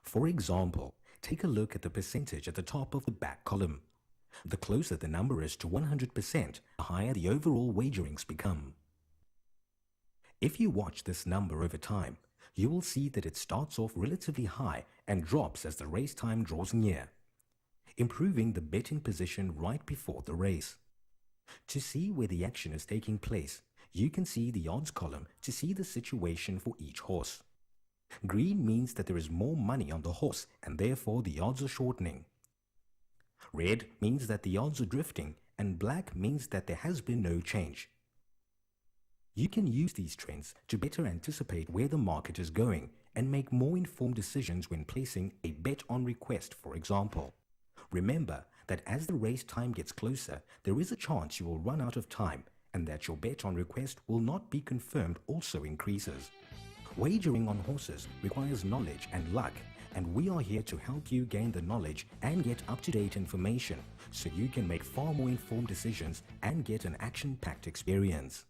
For example, take a look at the percentage at the top of the back column. The closer the number is to 100%, the higher the overall wagerings become. If you watch this number over time, you will see that it starts off relatively high and drops as the race time draws near, improving the betting position right before the race. To see where the action is taking place, you can see the odds column to see the situation for each horse. Green means that there is more money on the horse and therefore the odds are shortening. Red means that the odds are drifting, and black means that there has been no change. You can use these trends to better anticipate where the market is going and make more informed decisions when placing a bet on request, for example. Remember that as the race time gets closer, there is a chance you will run out of time and that your bet on request will not be confirmed also increases. Wagering on horses requires knowledge and luck, and we are here to help you gain the knowledge and get up-to-date information so you can make far more informed decisions and get an action-packed experience.